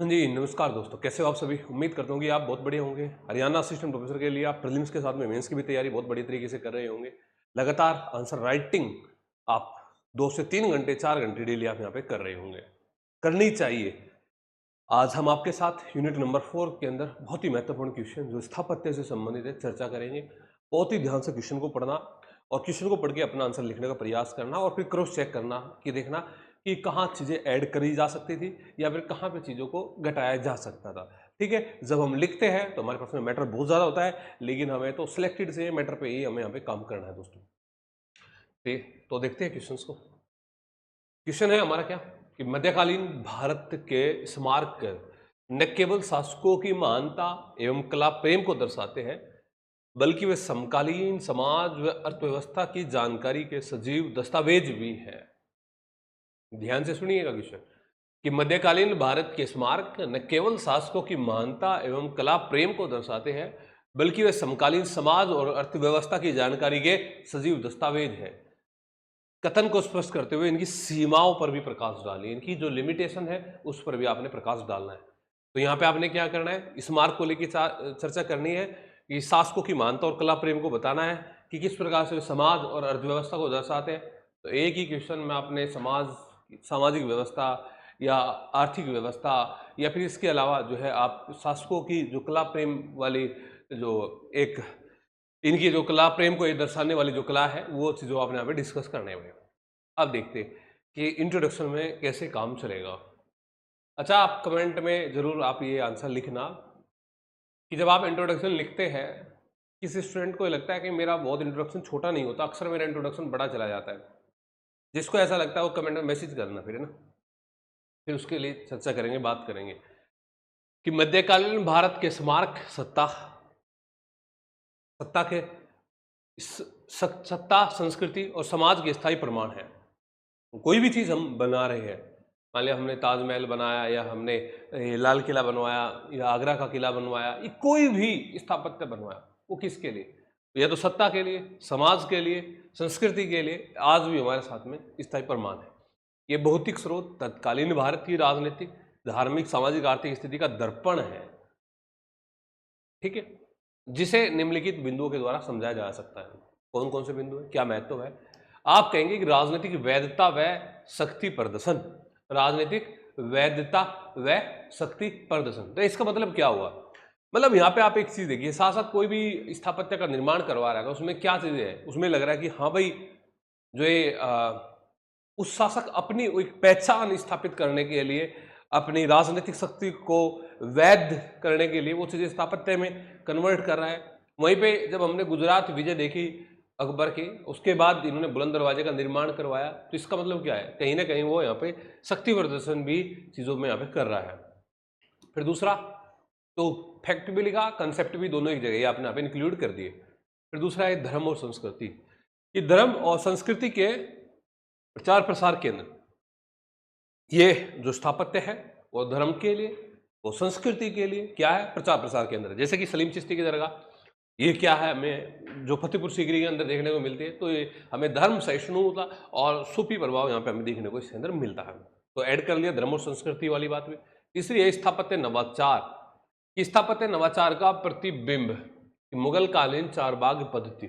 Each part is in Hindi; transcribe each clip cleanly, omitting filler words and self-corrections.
हाँ जी, नमस्कार दोस्तों, कैसे हो आप सभी? उम्मीद करता हूँ कि आप बहुत बढ़िया होंगे। हरियाणा असिस्टेंट प्रोफेसर के लिए आप प्रीलिम्स के साथ में मेंस की भी तैयारी बहुत बढ़िया तरीके से कर रहे होंगे। लगातार आंसर राइटिंग आप 2 से 3 घंटे, 4 घंटे डेली आप यहाँ पे कर रहे होंगे। करनी चाहिए। आज हम आपके साथ यूनिट नंबर 4 के अंदर बहुत ही महत्वपूर्ण क्वेश्चन जो स्थापत्य से संबंधित है चर्चा करेंगे। बहुत ही ध्यान से क्वेश्चन को पढ़ना और क्वेश्चन को पढ़ के अपना आंसर लिखने का प्रयास करना और फिर क्रॉस चेक करना कि देखना कि कहाँ चीज़ें ऐड करी जा सकती थी या फिर कहाँ पे चीज़ों को घटाया जा सकता था। ठीक है, जब हम लिखते हैं तो हमारे पास में मैटर बहुत ज़्यादा होता है, लेकिन हमें तो सिलेक्टेड से मैटर पे ही हमें यहाँ पे काम करना है दोस्तों। ठीक, तो देखते हैं क्वेश्चंस को। क्वेश्चन है हमारा क्या कि मध्यकालीन भारत के स्मारक न केवल शासकों की महानता एवं कला प्रेम को दर्शाते हैं, बल्कि वे समकालीन समाज व अर्थव्यवस्था की जानकारी के सजीव दस्तावेज भी हैं। ध्यान से सुनिएगा क्वेश्चन कि मध्यकालीन भारत के स्मारक न केवल शासकों की महानता एवं कला प्रेम को दर्शाते हैं, बल्कि वे समकालीन समाज और अर्थव्यवस्था की जानकारी के सजीव दस्तावेज हैं। कथन को स्पष्ट करते हुए इनकी सीमाओं पर भी प्रकाश डालिए, इनकी जो लिमिटेशन है उस पर भी आपने प्रकाश डालना है। तो यहाँ पे आपने क्या करना है, इस मार्ग को लेकर चर्चा करनी है कि शासकों की मानता और कला प्रेम को बताना है कि किस प्रकार से समाज और अर्थव्यवस्था को दर्शाते हैं। तो एक ही क्वेश्चन में आपने सामाजिक व्यवस्था या आर्थिक व्यवस्था या फिर इसके अलावा जो है आप शासकों की जो कला प्रेम वाली जो एक इनकी जो कला प्रेम को ये दर्शाने वाली जो कला है वो चीज़ों आपने यहाँ पे डिस्कस करने में। अब देखते हैं कि इंट्रोडक्शन में कैसे काम चलेगा। अच्छा, आप कमेंट में ज़रूर आप ये आंसर लिखना कि जब आप इंट्रोडक्शन लिखते हैं, किसी स्टूडेंट को लगता है कि मेरा बहुत इंट्रोडक्शन छोटा नहीं होता, अक्सर मेरा इंट्रोडक्शन बड़ा चला जाता है। जिसको ऐसा लगता है वो कमेंट में मैसेज करना फिर, है ना? फिर उसके लिए चर्चा करेंगे, बात करेंगे कि मध्यकालीन भारत के स्मारक सत्ता सत्ता के सत्ता, संस्कृति और समाज के स्थायी प्रमाण है। कोई भी चीज़ हम बना रहे हैं, मान लिया हमने ताजमहल बनाया या हमने लाल किला बनवाया या आगरा का किला बनवाया, ये कोई भी स्थापत्य बनवाया, वो किसके लिए? या तो सत्ता के लिए, समाज के लिए, संस्कृति के लिए, आज भी हमारे साथ में स्थायी प्रमाण है। ये भौतिक स्रोत तत्कालीन भारत की राजनीतिक, धार्मिक, सामाजिक, आर्थिक स्थिति का दर्पण है। ठीक है, जिसे निम्नलिखित बिंदुओं के द्वारा समझाया जा सकता है। कौन कौन से बिंदु है, क्या महत्व है? आप कहेंगे कि राजनीतिक वैधता व शक्ति प्रदर्शन, राजनीतिक वैधता व शक्ति प्रदर्शन। तो इसका मतलब क्या हुआ? मतलब यहाँ पे आप एक चीज देखिए, साथ साथ कोई भी स्थापत्य का निर्माण करवा रहा है उसमें क्या चीजें है, उसमें लग रहा है कि हाँ भाई जो ये उस शासक अपनी एक पहचान स्थापित करने के लिए, अपनी राजनीतिक शक्ति को वैध करने के लिए वो चीजें स्थापत्य में कन्वर्ट कर रहा है। वहीं पे जब हमने गुजरात विजय देखी अकबर की, उसके बाद इन्होंने बुलंद दरवाजे का निर्माण करवाया, तो इसका मतलब क्या है, कहीं ना कहीं वो यहाँ पे शक्ति प्रदर्शन भी चीजों में यहाँ पे कर रहा है। फिर दूसरा, तो फैक्ट भी लिखा, कंसेप्ट भी, दोनों एक जगह ये आपने यहाँ पे इंक्लूड कर दिए। फिर दूसरा है धर्म और संस्कृति। ये धर्म और संस्कृति के प्रचार प्रसार केंद्र, ये जो स्थापत्य है वो धर्म के लिए, वो संस्कृति के लिए क्या है, प्रचार प्रसार केंद्र। जैसे कि सलीम चिश्ती की दरगाह, ये क्या है, हमें जो फतेहपुर सीकरी के अंदर देखने को मिलती है, तो ये हमें धर्म सहिष्णुता और सूफी प्रभाव यहाँ पे हमें देखने को इसके अंदर मिलता है। तो ऐड कर लिया धर्म और संस्कृति वाली बात भी। तीसरी है स्थापत्य नवाचार। स्थापत्य नवाचार का प्रतिबिंब, मुगल कालीन चार बाग पद्धति,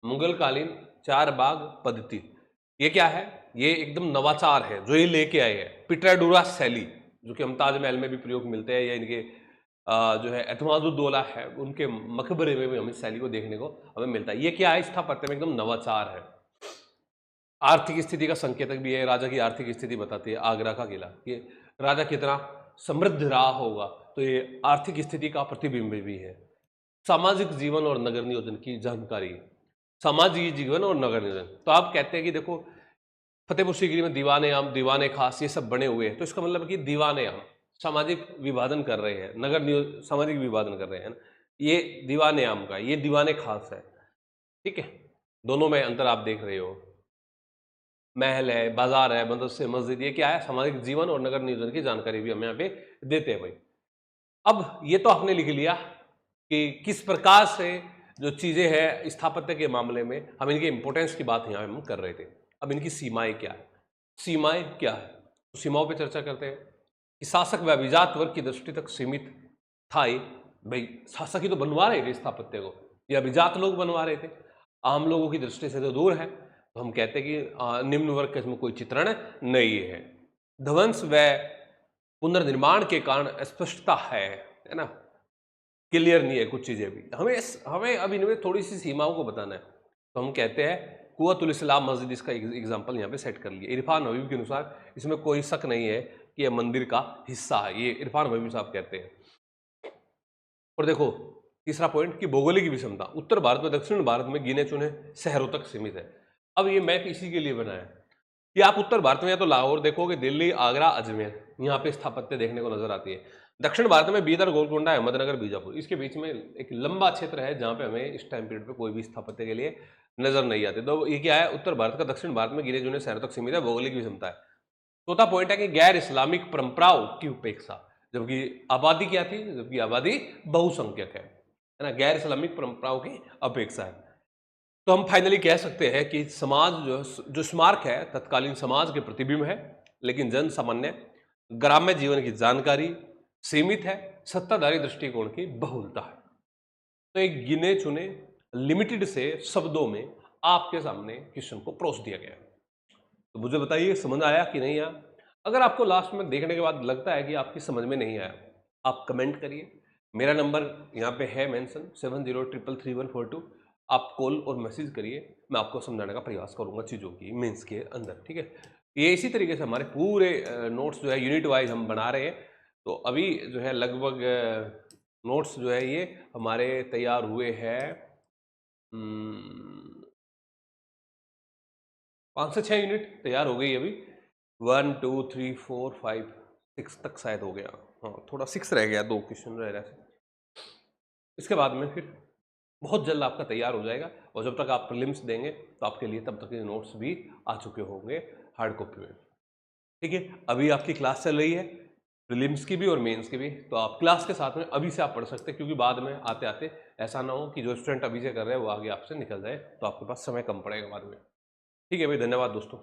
मुगल कालीन चार बाग पद्धति, ये क्या है, ये एकदम नवाचार है जो ये लेके आए हैं। पिटाडुरा शैली, जो कि हम ताजमहल में भी प्रयोग मिलते हैं, या इनके जो है एतमादुद्दौला है उनके मकबरे में भी हमें शैली को देखने को हमें मिलता है। ये क्या है, स्थापत्य में एकदम नवाचार है। आर्थिक स्थिति का संकेतक भी है, राजा की आर्थिक स्थिति बताती है। आगरा का किला, ये राजा कितना समृद्ध रहा होगा, तो ये आर्थिक स्थिति का प्रतिबिंब भी है। सामाजिक जीवन और नगर नियोजन की जानकारी, सामाजिक जीवन और नगर नियोजन। तो आप कहते हैं कि देखो फतेहपुर सीकरी में दीवाने आम, दीवाने खास, ये सब बने हुए हैं, तो इसका मतलब कि दीवाने आम सामाजिक विभाजन कर रहे हैं, नगर नियोजन सामाजिक विभाजन कर रहे हैं। ये दीवाने आम का, ये दीवाने खास है। ठीक है, दोनों में अंतर आप देख रहे हो। महल है, बाजार है, मदरसे, मस्जिद, ये क्या है, सामाजिक जीवन और नगर नियोजन की जानकारी भी हम यहाँ पे देते हैं भाई। अब ये तो आपने लिख लिया कि किस प्रकार से जो चीजें हैं स्थापत्य के मामले में हम इनके इंपॉर्टेंस की बात यहाँ हम कर रहे थे। अब इनकी सीमाएं क्या है, सीमाएं क्या है, तो सीमाओं पे चर्चा करते हैं। कि शासक व अभिजात वर्ग की दृष्टि तक सीमित था ये। भाई शासक ही तो बनवा रहे थे स्थापत्य को, ये अभिजात लोग बनवा रहे थे, आम लोगों की दृष्टि से तो दूर है। तो हम कहते हैं कि निम्न वर्ग का इसमें कोई चित्रण नहीं है। ध्वंस व पुनर्निर्माण के कारण अस्पष्टता है ना, क्लियर नहीं है कुछ चीजें भी। हमें अब इनमें थोड़ी सी सीमाओं को बताना है। तो हम कहते हैं कुव्वतुल इस्लाम मस्जिद, इसका एग्जांपल यहाँ पे सेट कर लिया। इरफान हबीब के अनुसार इसमें कोई शक नहीं है कि यह मंदिर का हिस्सा है, ये इरफान हबीब साहब कहते हैं। और देखो तीसरा पॉइंट कि भौगोलिक विषमता, उत्तर भारत में दक्षिण भारत में गिने चुने शहरों तक सीमित है। अब ये मैप इसी के लिए बनाया है कि आप उत्तर भारत में या तो लाहौर देखोगे, दिल्ली, आगरा, अजमेर, यहाँ पे स्थापत्य देखने को नजर आती है। दक्षिण भारत में बीदर, गोलकोंडा, अहमदनगर, बीजापुर, इसके बीच में एक लंबा क्षेत्र है जहाँ पे हमें इस टाइम पीरियड पे कोई भी स्थापत्य के लिए नजर नहीं आते। तो ये क्या है, उत्तर भारत का दक्षिण भारत में गिने चुने शहरों तक सीमित है, भौगोलिक विषमता है। चौथा पॉइंट है कि गैर इस्लामिक परंपराओं की उपेक्षा, जबकि आबादी क्या थी, जबकि आबादी बहुसंख्यक है ना, गैर इस्लामिक परंपराओं की अपेक्षा है। तो हम फाइनली कह सकते हैं कि समाज जो स्मारक है तत्कालीन समाज के प्रतिबिंब है, लेकिन जन सामान्य ग्राम्य जीवन की जानकारी सीमित है, सत्ताधारी दृष्टिकोण की बहुलता है। तो एक गिने चुने लिमिटेड से शब्दों में आपके सामने क्वेश्चन को परोस दिया गया। तो मुझे बताइए समझ आया कि नहीं आया। अगर आपको लास्ट में देखने के बाद लगता है कि आपकी समझ में नहीं आया, आप कमेंट करिए। मेरा नंबर यहाँ पे है मेंशन 70333142। आप कॉल और मैसेज करिए, मैं आपको समझाने का प्रयास करूंगा चीज़ों की मेंस के अंदर, ठीक है। ये इसी तरीके से हमारे पूरे नोट्स जो है यूनिट वाइज हम बना रहे हैं। तो अभी जो है लगभग नोट्स जो है ये हमारे तैयार हुए हैं 5 से 6 यूनिट तैयार हो गई अभी। 1 2 3 4 5 6 तक शायद हो गया, हाँ थोड़ा 6 रह गया, 2 क्वेश्चन रह रहे। इसके बाद में फिर बहुत जल्द आपका तैयार हो जाएगा, और जब तक आप प्रीलिम्स देंगे तो आपके लिए तब तक ये नोट्स भी आ चुके होंगे हार्ड कॉपी में, ठीक है। अभी आपकी क्लास चल रही है प्रीलिम्स की भी और मेंस की भी, तो आप क्लास के साथ में अभी से आप पढ़ सकते हैं, क्योंकि बाद में आते आते ऐसा ना हो कि जो स्टूडेंट अभी से कर रहे हैं वो आगे आपसे निकल जाए, तो आपके पास समय कम पड़ेगा बाद में, ठीक है भाई। धन्यवाद दोस्तों।